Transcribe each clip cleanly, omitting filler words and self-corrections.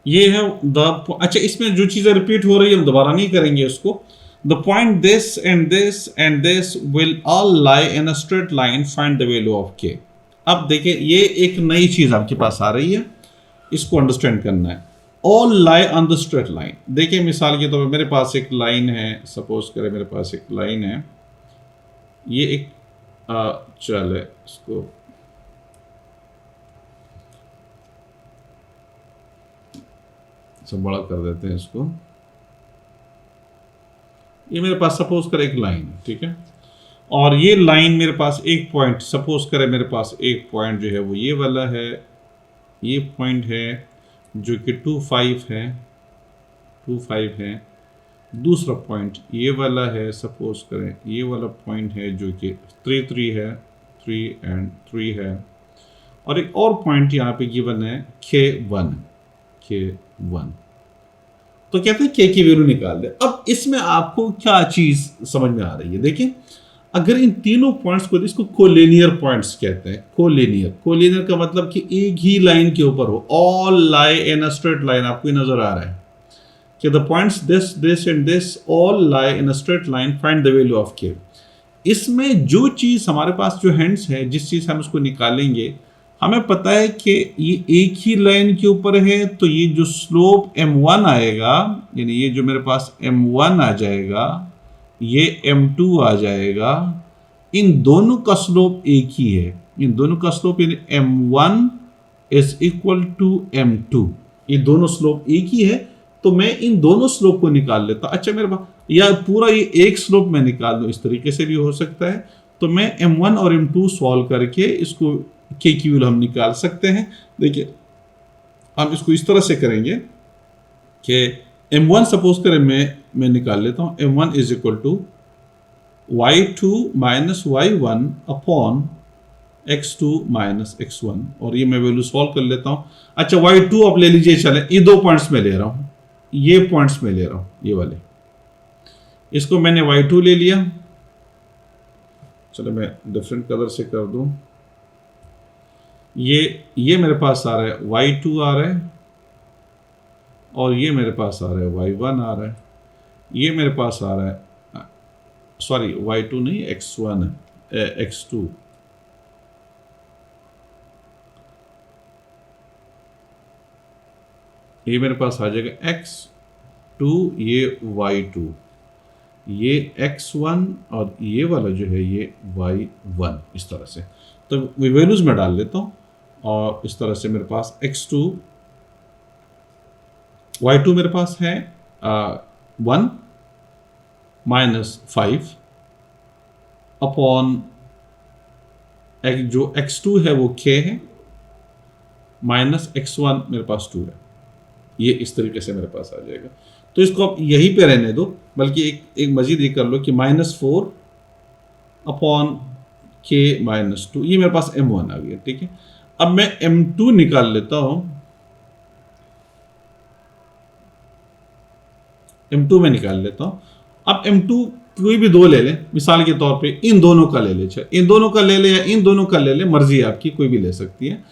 ये है द, अच्छा इसमें जो चीजें रिपीट हो रही है हम दोबारा नहीं करेंगे उसको। The point this and this will all lie in a straight line, find the value of के। अब देखिए ये एक नई चीज आपके पास आ रही है, इसको अंडरस्टैंड करना है। All lie on the straight line. देखिए मिसाल के तौर पर मेरे पास एक लाइन है, सपोज करें मेरे पास एक लाइन है, ये एक चले इसको सब बड़ा कर देते हैं इसको। ये मेरे पास सपोज करें एक लाइन है, ठीक है, और ये लाइन मेरे पास एक पॉइंट, सपोज करें मेरे पास एक पॉइंट जो है वो ये वाला है, ये पॉइंट है जो कि 2 5 है, 2 5 है। दूसरा पॉइंट ये वाला है, सपोज करें ये वाला पॉइंट है जो कि 3 3 है, 3 है, और एक और पॉइंट यहाँ पे गिवन है K1, K1। तो कहते हैं K की वैल्यू निकाल दे। अब इसमें आपको क्या चीज समझ में आ रही है, देखिए अगर इन तीनों पॉइंट्स को, इसको कोलिनियर पॉइंट्स कहते हैं। कोलिनियर का मतलब कि एक ही लाइन के ऊपर हो, all lie in a straight line. आपको नजर आ रहा है कि the points this and this all lie in a straight line, find the value of के। इसमें जो चीज हमारे पास जो हैंड्स है, जिस चीज हम उसको निकालेंगे, हमें पता है कि ये एक ही लाइन के ऊपर है, तो ये जो स्लोप m1 आएगा, यानी ये जो मेरे पास m1 आ जाएगा, ये m2 आ जाएगा, इन दोनों का स्लोप एक ही है। इन दोनों का स्लोप यानी m1 is equal to m2, ये दोनों स्लोप एक ही है। तो मैं इन दोनों स्लोप को निकाल लेता। अच्छा मेरे पास, या पूरा ये एक स्लोप मैं निकाल दूं, इस तरीके से भी हो सकता है। तो मैं m1 और m2 सॉल्व करके इसको के की वैल्यू हम निकाल सकते हैं। देखिए हम इसको इस तरह से करेंगे कि m1 सपोज करें मैं निकाल लेता हूं, m1 is equal to y2 minus y1 upon x2 minus x1, और ये मैं वैल्यू सॉल्व कर लेता हूं। अच्छा y2 अब ले लीजिए, चले ये दो पॉइंट्स में ले रहा हूं, ये पॉइंट्स में ले रहा हूं, ये वाले, इसको मैंने y2 ले लिया। चलो मैं डिफरेंट कलर से कर दूं। ये मेरे पास आ रहा है y2 आ रहा है, और ये मेरे पास आ रहा है y1 आ रहा है। ये मेरे पास आ रहा है, सॉरी y2 नहीं, x1 है, x2। ये मेरे पास आ जाएगा x2, ये y2, ये x1, और ये वाला जो है ये y1, इस तरह से। तो वैल्यूज में डाल लेता हूँ, और इस तरह से मेरे पास x2, y2 मेरे पास है 1 माइनस 5 अपॉन जो x2 है वो k है, माइनस x1 मेरे पास 2 है। ये इस तरीके से मेरे पास आ जाएगा। तो इसको आप यहीं पे रहने दो, बल्कि एक मजीद ये कर लो कि -4 अपॉन k माइनस 2, ये मेरे पास m1 आ गया, ठीक है। अब मैं m2 निकाल लेता हूं, m2 में निकाल लेता हूं। अब m2 कोई भी दो ले ले, मिसाल के तौर पे इन दोनों का ले ले, इन दोनों का ले ले या इन दोनों का ले ले, मर्जी है आपकी, कोई भी ले सकती है।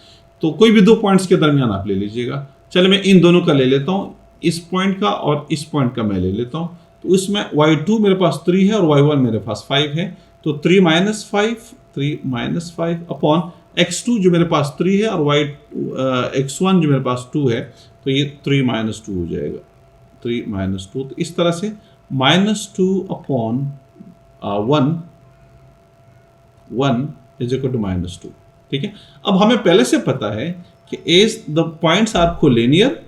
तो कोई भी दो पॉइंट्स के दरमियान आप ले लीजिएगा। चलो मैं इन दोनों का ले लेता हूं, इस पॉइंट का और इस पॉइंट का मैं ले लेता हूं। तो इसमें y2 मेरे पास 3 है और y1 मेरे पास 5 है। तो 3 माइनस 5 अपॉन x2 जो मेरे पास 3 है, और x1 जो मेरे पास 2 है, तो ये 3 माइनस 2 हो जाएगा, 3 माइनस 2। तो इस तरह से -2 अपॉन 1 इज इक्वल टू -2, ठीक है। अब हमें पहले से पता है कि as the points are collinear,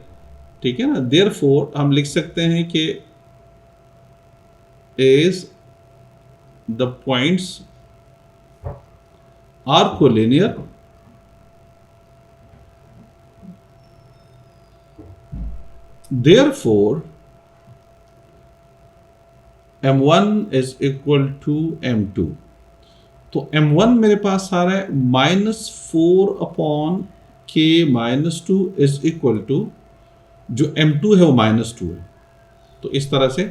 ठीक है ना, देयरफॉर हम लिख सकते हैं कि as the points are collinear, therefore m1 is equal to m2। तो m1 मेरे पास आ रहा है -4 upon k -2 is equal to, जो m2 है वो -2 है। तो इस तरह से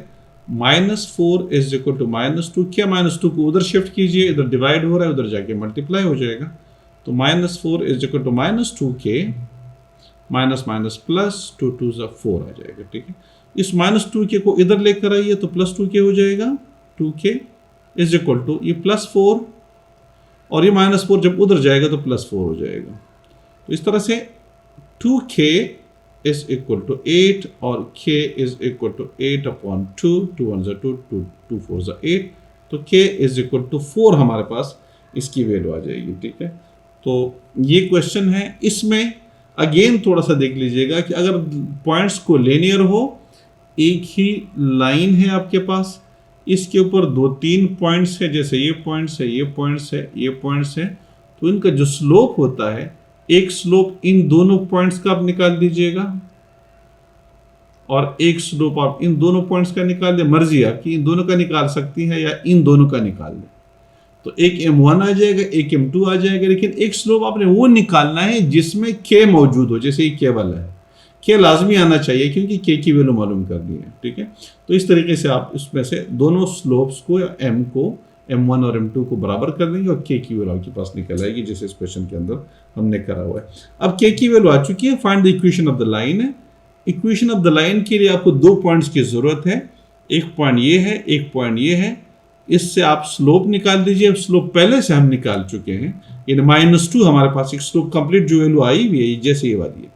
-4 इज इक्वल टू -2, क्या -2 को उधर शिफ्ट कीजिए, इधर डिवाइड हो रहा है, उधर जाके मल्टीप्लाई हो जाएगा। तो -4 is equal to -2k minus minus plus, 2 2 ज़ा 4 आ जाएगा, ठीक है। इस माइनस 2k को इधर लेकर आइए तो प्लस 2k हो जाएगा, 2k इज इक्वल टू ये प्लस 4 और ये माइनस 4 जब उधर जाएगा तो प्लस 4 हो जाएगा। तो इस तरह से 2k इज इक्वल टू 8 और k is equal to 8 upon 2, 2 1 ज़ा 2, 2 4 ज़ा 8, तो k इज इक्वल टू 4 हमारे पास इसकी वैल्यू आ जाएगी, ठीक है। तो ये क्वेश्चन है, इसमें अगेन थोड़ा सा देख लीजिएगा कि अगर पॉइंट्स को लिनियर हो, एक ही लाइन है आपके पास, इसके ऊपर 2-3 पॉइंट्स है, जैसे ये पॉइंट्स है, ये पॉइंट्स है, ये पॉइंट्स है, तो इनका जो स्लोप होता है, एक स्लोप इन दोनों पॉइंट्स का आप निकाल दीजिएगा और एक स्लोप आप इन दोनों पॉइंट्स का निकाल दे, मर्जी आपकी, इन दोनों का निकाल सकती है या इन दोनों का निकाल दे, तो एक m1 आ जाएगा, एक m2 आ जाएगा, लेकिन एक स्लोप आपने वो निकालना है जिसमें k मौजूद हो, जैसे ये k वाला है, k लाजमी आना चाहिए क्योंकि k की वैल्यू मालूम करनी है, ठीक है। तो इस तरीके से आप इसमें से दोनों स्लोप्स को या m को, m1 और m2 को बराबर कर देंगे और k की वैल्यू आपके पास निकल आएगी, जैसे इस क्वेश्चन के अंदर हमने करा हुआ है। अब k की वैल्यू आ चुकी है, find the equation of the line है। इक्वेशन ऑफ द लाइन के लिए आपको 2 पॉइंट्स की जरूरत है, एक पॉइंट ये है, एक पॉइंट ये है, इससे आप स्लोप निकाल दीजिए। स्लोप पहले से हम निकाल चुके हैं, इन -2 हमारे पास एक स्लोप कंप्लीट जो वैल्यू आई हुई है, जैसे ये वाली है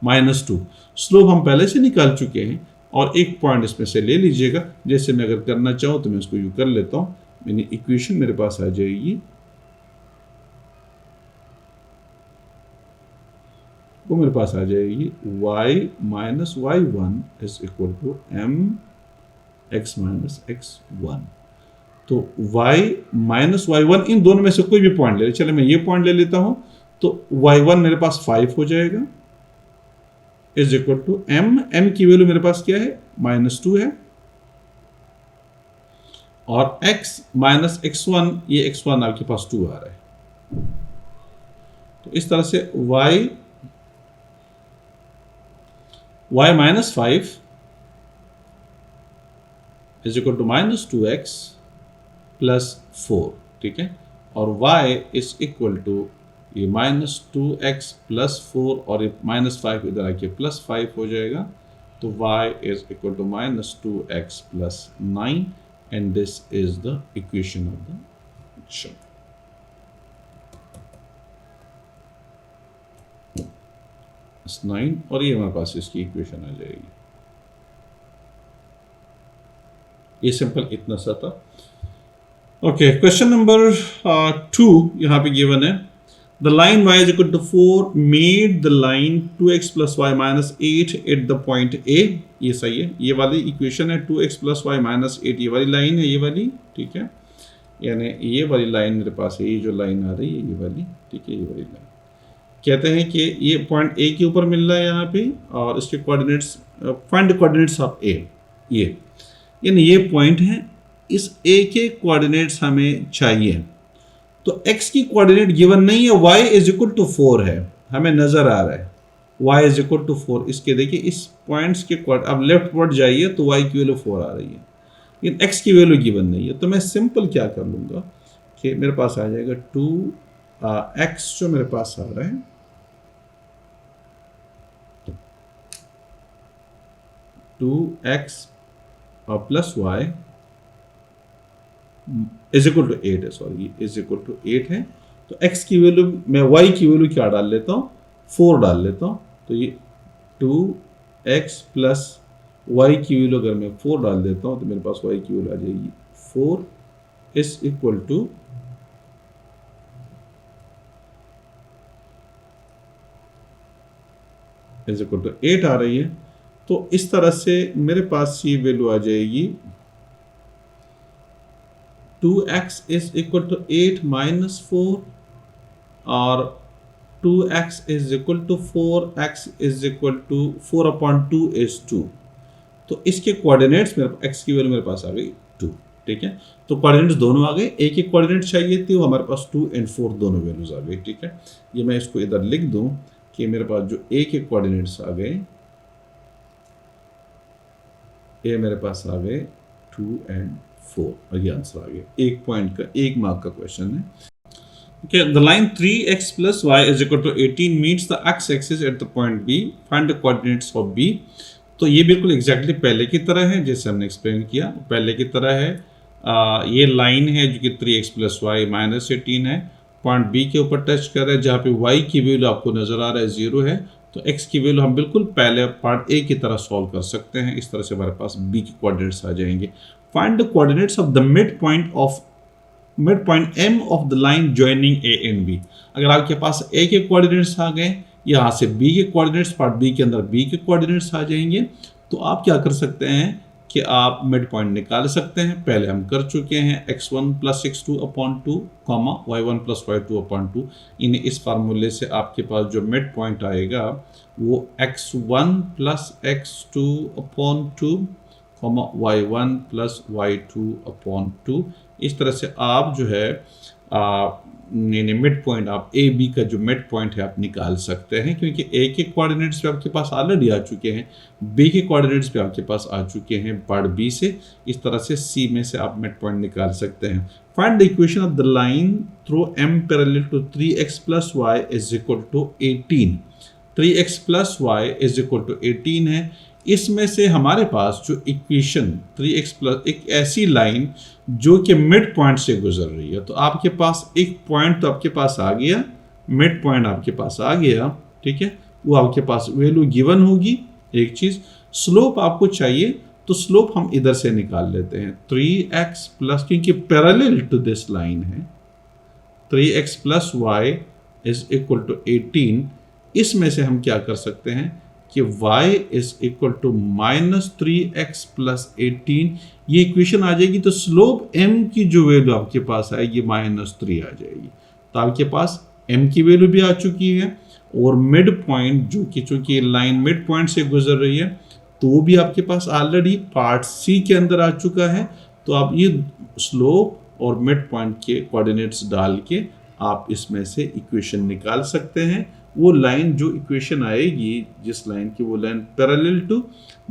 -2 स्लोप हम पहले से निकाल चुके हैं, और एक पॉइंट इसमें से ले लीजिएगा। जैसे मैं अगर करना चाहूँ तो मैं इसको यूँ कर लेता हूँ, मैंने इक्वेशन मेरे पास आ जाएगी, वो मेरे पास आ जाएगी y minus y1 is equal to m x minus x1। तो y माइनस y1 इन दोनों में से कोई भी पॉइंट ले, चले मैं ये पॉइंट ले लेता हूं, तो y1 मेरे पास 5 हो जाएगा इज इक्वल टू m की वैल्यू मेरे पास क्या है, -2 है, और x माइनस x1, ये x1 आपके पास 2 आ रहा है। तो इस तरह से y minus 5 is equal to -2x plus 4, ठीक है, और y इज इक्वल टू ये -2x प्लस 4 और ये -5 इधर आके +5 हो जाएगा, तो y is equal to -2x plus 9 and this is the equation of the function. इस 9 और ये हमारे पास इसकी इक्वेशन आ जाएगी। ये सिंपल इतना सा था। ओके, क्वेश्चन नंबर 2 यहाँ पे गिवन है, the line y is equal to 4 made the line 2x plus y minus 8 at the point A। ये सही है, ये वाली इक्वेशन है, 2x प्लस वाई माइनस 8 ये वाली लाइन है, ये वाली, ठीक है, यानी ये वाली लाइन मेरे पास है, ये जो लाइन आ रही है ये वाली, ठीक है, ये वाली लाइन। कहते हैं कि ये पॉइंट A के ऊपर मिल रहा है यहाँ पे, और इसके coordinates, find the coordinates of A, ये यानी ये पॉइंट है, इस A के कोऑर्डिनेट्स हमें चाहिए। तो x की कोऑर्डिनेट गिवन नहीं है, y इज इक्वल टू 4 है, हमें नजर आ रहा है y इज इक्वल टू 4। इसके देखिए इस पॉइंट्स के अब लेफ्ट वर्ड जाइए तो y की वैल्यू 4 आ रही है, लेकिन x की वैल्यू गिवन नहीं है। तो मैं सिंपल क्या कर लूँगा कि मेरे पास आ जाएगा 2x जो मेरे पास आ रहा है, 2x plus y is equal to 8 है, सॉरी इज इक्वल टू 8 है। तो x की वैल्यू, मैं y की वैल्यू क्या डाल लेता हूँ, 4 डाल लेता हूँ, तो ये 2x प्लस वाई की वैल्यू अगर मैं 4 डाल देता हूँ तो मेरे पास y की वैल्यू आ जाएगी 4 is equal to is equal to 8 आ रही है। तो इस तरह से मेरे पास ये वैल्यू आ जाएगी 2x is equal to 8 minus 4 और 2x is equal to 4x is equal to 4 upon 2 is 2। तो इसके कोऑर्डिनेट्स मेरे x की वैल्यू मेरे पास आ गई 2, ठीक है। तो कोऑर्डिनेट्स दोनों आ गए, एक ही कोऑर्डिनेट चाहिए थी, वो हमारे पास 2 और 4 दोनों वैल्यूज आ गई, ठीक है। ये मैं इसको इधर लिख दूं कि मेरे पास जो a के कोऑर्डिनेट्स आ गए, ये मेरे पास आ गए 2 और 4, और ये आंसर आ गया। एक पॉइंट का, एक मार्क का क्वेश्चन है। Okay, the line 3x plus y is equal to 18 meets the x-axis at the point B. Find the coordinates of B. तो ये बिल्कुल एग्जैक्टली पहले की तरह है जैसे हमने एक्सप्लेन किया, पहले की तरह है। ये लाइन है जो कि 3x प्लस वाई माइनस 18 है, पॉइंट बी के ऊपर टच कर रहा है, जहाँ पे y की वैल्यू आपको नज़र आ रहा है 0 है, तो x की वैल्यू हम बिल्कुल पहले पार्ट ए की तरह सॉल्व कर सकते हैं। इस तरह से हमारे पास b के कोऑर्डिनेट्स आ जाएंगे। Find the coordinates of the mid point m of the line joining a and b। अगर आपके पास a के कोऑर्डिनेट्स आ गए, यहाँ से b के कोऑर्डिनेट्स, पार्ट b के अंदर b के कोऑर्डिनेट्स आ जाएंगे, तो आप क्या कर सकते हैं कि आप मिड पॉइंट निकाल सकते हैं। पहले हम कर चुके हैं x1 plus x2 upon 2 comma y1 plus y2 upon 2। इन्हें इस फार्मूले से आपके पास जो मिड पॉइंट आएगा वो x1 plus x2 upon 2 comma y1 plus y2 upon 2। इस तरह से आप जो है मिड पॉइंट, आप ए बी का जो मिड पॉइंट है आप निकाल सकते हैं, क्योंकि ए के कोऑर्डिनेट्स पे आपके पास ऑलरेडी आ चुके हैं, बी के कोऑर्डिनेट्स पे आपके पास आ चुके हैं पार्ट बी से। इस तरह से सी में से आप मिड पॉइंट निकाल सकते हैं। Find the equation of the line through m parallel to 3x plus y is equal to 18। 3x plus y is equal to 18 है। इसमें से हमारे पास जो इक्वेशन 3x प्लस, एक ऐसी लाइन जो कि मिड पॉइंट से गुजर रही है, तो आपके पास एक पॉइंट तो आपके पास आ गया, मिड पॉइंट आपके पास आ गया, ठीक है, वो आपके पास वैल्यू गिवन होगी। एक चीज, स्लोप आपको चाहिए तो स्लोप हम इधर से निकाल लेते हैं 3x प्लस, क्योंकि पैरेलल टू दिस लाइन है, 3x plus y is equal to 18। इसमें से हम क्या कर सकते हैं कि y is equal to minus 3x plus 18, ये इक्वेशन आ जाएगी। तो स्लोप m की जो वैल्यू आपके पास आएगी -3 आ जाएगी। तो आपके पास m की वैल्यू भी आ चुकी है, और मिड पॉइंट जो कि चूंकि लाइन मिड पॉइंट से गुजर रही है, तो वो भी आपके पास ऑलरेडी पार्ट सी के अंदर आ चुका है। तो आप ये स्लोप और मिड पॉइंट के कोऑर्डिनेट्स डाल के आप इसमें से इक्वेशन निकाल सकते हैं। वो लाइन जो इक्वेशन आएगी, जिस लाइन की, वो line parallel to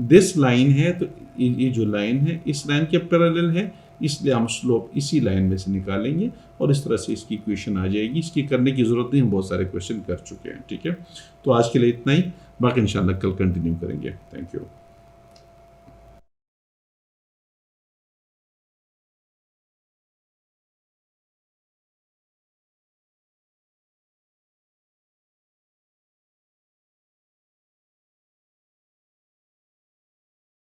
this line है, तो ये जो लाइन है इस लाइन के पैरेलल है, इसलिए हम स्लोप इसी लाइन में से निकालेंगे और इस तरह से इसकी इक्वेशन आ जाएगी। इसकी करने की ज़रूरत नहीं, हम बहुत सारे क्वेश्चन कर चुके हैं। ठीक है, तो आज के लिए इतना ही, बाकी इंशाल्लाह कल कंटिन्यू करेंगे। Thank you.